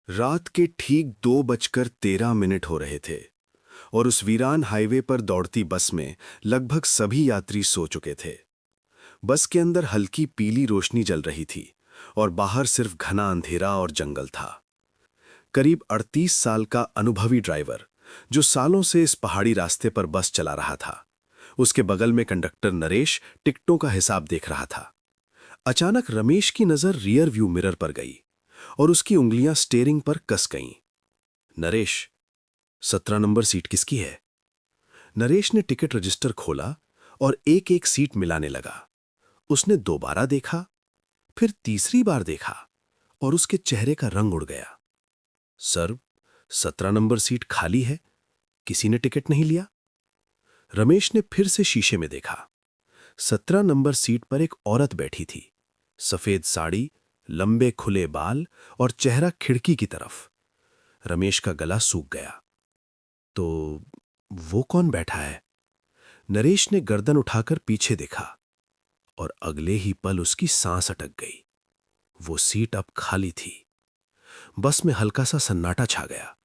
रात के ठीक 2:13 हो रहे थे और उस वीरान हाईवे पर दौड़ती बस में लगभग सभी यात्री सो चुके थे। बस के अंदर हल्की पीली रोशनी जल रही थी और बाहर सिर्फ घना अंधेरा और जंगल था। करीब 38 साल का अनुभवी ड्राइवर, जो सालों से इस पहाड़ी रास्ते पर बस चला रहा था, उसके बगल में कंडक्टर नरेश टिकटों का हिसाब देख रहा था। अचानक रमेश की नजर रियर व्यू मिरर पर गई और उसकी उंगलियां स्टीयरिंग पर कस गईं। नरेश, 17 नंबर सीट किसकी है? नरेश ने टिकट रजिस्टर खोला और एक एक सीट मिलाने लगा। उसने दोबारा देखा, फिर तीसरी बार देखा और उसके चेहरे का रंग उड़ गया। सर, 17 नंबर सीट खाली है, किसी ने टिकट नहीं लिया। रमेश ने फिर से शीशे में देखा। 17 नंबर सीट पर एक औरत बैठी थी, सफेद साड़ी, लंबे खुले बाल और चेहरा खिड़की की तरफ। रमेश का गला सूख गया। तो वो कौन बैठा है? नरेश ने गर्दन उठाकर पीछे देखा और अगले ही पल उसकी सांस अटक गई। वो सीट अब खाली थी। बस में हल्का सा सन्नाटा छा गया।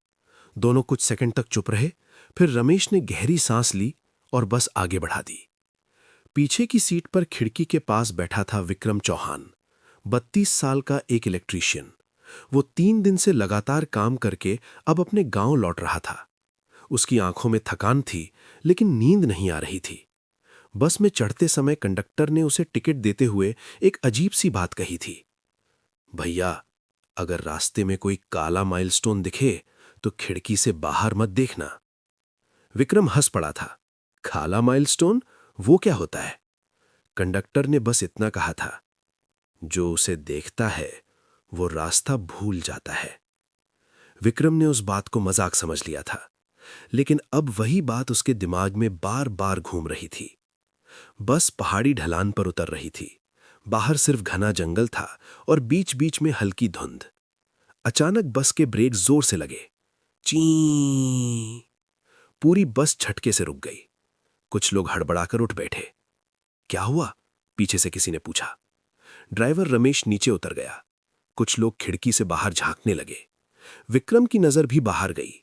दोनों कुछ सेकंड तक चुप रहे, फिर रमेश ने गहरी सांस ली और बस आगे बढ़ा दी। पीछे की सीट पर खिड़की के पास बैठा था विक्रम चौहान, 32 साल का एक इलेक्ट्रीशियन। वो 3 दिन से लगातार काम करके अब अपने गांव लौट रहा था। उसकी आंखों में थकान थी, लेकिन नींद नहीं आ रही थी। बस में चढ़ते समय कंडक्टर ने उसे टिकट देते हुए एक अजीब सी बात कही थी। भैया, अगर रास्ते में कोई काला माइलस्टोन दिखे तो खिड़की से बाहर मत देखना। विक्रम हंस पड़ा था। काला माइलस्टोन? वो क्या होता है? कंडक्टर ने बस इतना कहा था, जो उसे देखता है वो रास्ता भूल जाता है। विक्रम ने उस बात को मजाक समझ लिया था, लेकिन अब वही बात उसके दिमाग में बार बार घूम रही थी। बस पहाड़ी ढलान पर उतर रही थी। बाहर सिर्फ घना जंगल था और बीच बीच में हल्की धुंध। अचानक बस के ब्रेक जोर से लगे। ची! पूरी बस झटके से रुक गई। कुछ लोग हड़बड़ाकर उठ बैठे। क्या हुआ? पीछे से किसी ने पूछा। ड्राइवर रमेश नीचे उतर गया। कुछ लोग खिड़की से बाहर झांकने लगे। विक्रम की नजर भी बाहर गई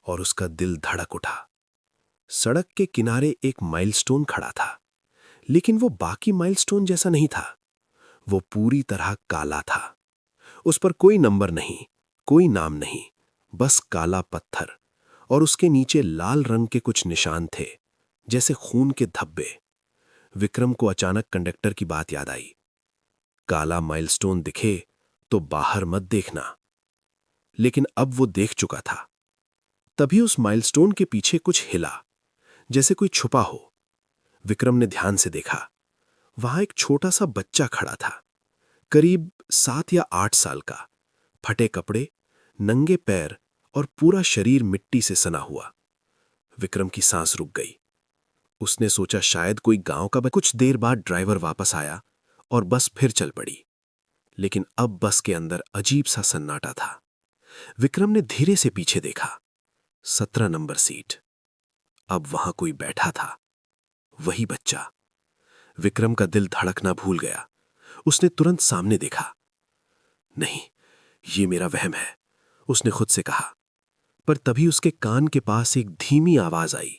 और उसका दिल धड़क उठा। सड़क के किनारे एक माइलस्टोन खड़ा था, लेकिन वो बाकी माइलस्टोन जैसा नहीं था। वो पूरी तरह काला था। उस पर कोई नंबर नहीं, कोई नाम नहीं, बस काला पत्थर, और उसके नीचे लाल रंग के कुछ निशान थे, जैसे खून के धब्बे। विक्रम को अचानक कंडक्टर की बात याद आई। काला माइलस्टोन दिखे तो बाहर मत देखना। लेकिन अब वो देख चुका था। तभी उस माइलस्टोन के पीछे कुछ हिला, जैसे कोई छुपा हो। विक्रम ने ध्यान से देखा। वहां एक छोटा सा बच्चा खड़ा था, करीब 7 या 8 साल का। फटे कपड़े, नंगे पैर और पूरा शरीर मिट्टी से सना हुआ। विक्रम की सांस रुक गई। उसने सोचा शायद कोई गांव का कुछ देर बाद ड्राइवर वापस आया और बस फिर चल पड़ी। लेकिन अब बस के अंदर अजीब सा सन्नाटा था। विक्रम ने धीरे से पीछे देखा। 17 नंबर सीट। अब वहां कोई बैठा था, वही बच्चा। विक्रम का दिल धड़कना भूल गया। उसने तुरंत सामने देखा। नहीं, ये मेरा वहम है, उसने खुद से कहा। पर तभी उसके कान के पास एक धीमी आवाज आई।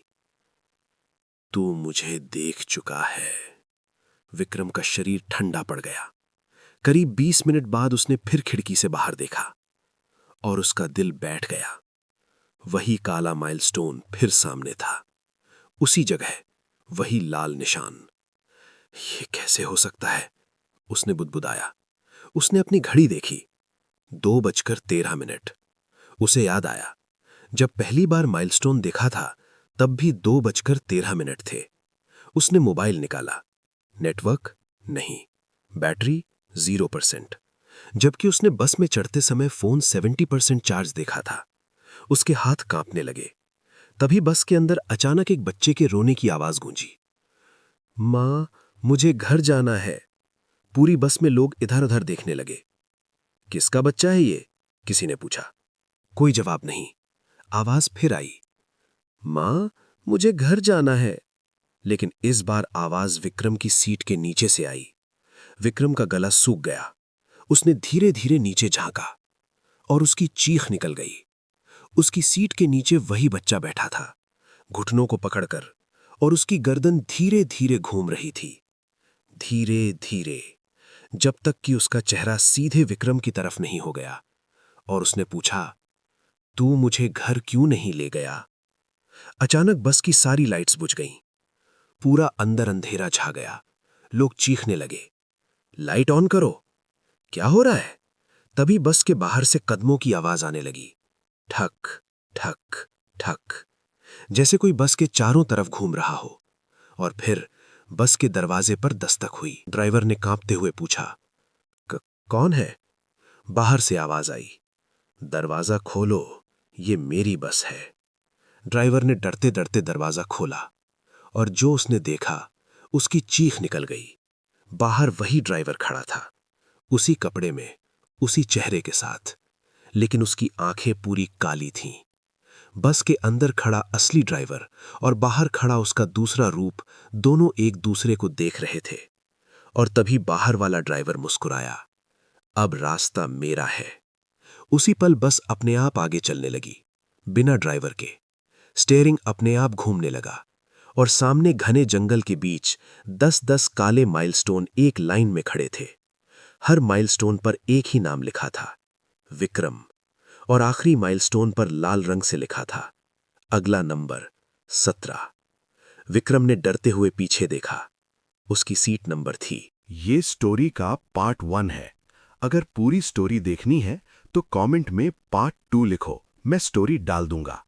तू मुझे देख चुका है। विक्रम का शरीर ठंडा पड़ गया। करीब 20 मिनट बाद उसने फिर खिड़की से बाहर देखा और उसका दिल बैठ गया। वही काला माइलस्टोन फिर सामने था, उसी जगह, वही लाल निशान। ये कैसे हो सकता है? उसने बुदबुदाया। उसने अपनी घड़ी देखी, 2:13। उसे याद आया, जब पहली बार माइलस्टोन देखा था तब भी 2:13 थे। उसने मोबाइल निकाला। नेटवर्क नहीं, बैटरी 0%। जबकि उसने बस में चढ़ते समय फोन 70% चार्ज देखा था। उसके हाथ कांपने लगे। तभी बस के अंदर अचानक एक बच्चे के रोने की आवाज गूंजी। मां, मुझे घर जाना है। पूरी बस में लोग इधर उधर देखने लगे। किसका बच्चा है ये? किसी ने पूछा। कोई जवाब नहीं। आवाज फिर आई। मां, मुझे घर जाना है। लेकिन इस बार आवाज विक्रम की सीट के नीचे से आई। विक्रम का गला सूख गया। उसने धीरे धीरे नीचे झांका और उसकी चीख निकल गई। उसकी सीट के नीचे वही बच्चा बैठा था, घुटनों को पकड़कर, और उसकी गर्दन धीरे धीरे घूम रही थी, धीरे धीरे, जब तक कि उसका चेहरा सीधे विक्रम की तरफ नहीं हो गया। और उसने पूछा, तू मुझे घर क्यों नहीं ले गया? अचानक बस की सारी लाइट्स बुझ गईं। पूरा अंदर अंधेरा छा गया। लोग चीखने लगे, लाइट ऑन करो, क्या हो रहा है? तभी बस के बाहर से कदमों की आवाज आने लगी, ठक ठक ठक, जैसे कोई बस के चारों तरफ घूम रहा हो। और फिर बस के दरवाजे पर दस्तक हुई। ड्राइवर ने कांपते हुए पूछा, कौन है? बाहर से आवाज आई, दरवाजा खोलो, ये मेरी बस है। ड्राइवर ने डरते डरते दरवाजा खोला, और जो उसने देखा, उसकी चीख निकल गई। बाहर वही ड्राइवर खड़ा था, उसी कपड़े में, उसी चेहरे के साथ, लेकिन उसकी आंखें पूरी काली थीं। बस के अंदर खड़ा असली ड्राइवर और बाहर खड़ा उसका दूसरा रूप दोनों एक दूसरे को देख रहे थे। और तभी बाहर वाला ड्राइवर मुस्कुराया, अब रास्ता मेरा है। उसी पल बस अपने आप आगे चलने लगी, बिना ड्राइवर के। स्टीयरिंग अपने आप घूमने लगा, और सामने घने जंगल के बीच 10-10 काले माइलस्टोन एक लाइन में खड़े थे। हर माइलस्टोन पर एक ही नाम लिखा था, विक्रम। और आखिरी माइलस्टोन पर लाल रंग से लिखा था, अगला नंबर 17। विक्रम ने डरते हुए पीछे देखा, उसकी सीट नंबर थी। ये स्टोरी का पार्ट 1 है। अगर पूरी स्टोरी देखनी है तो कमेंट में पार्ट 2 लिखो, मैं स्टोरी डाल दूंगा।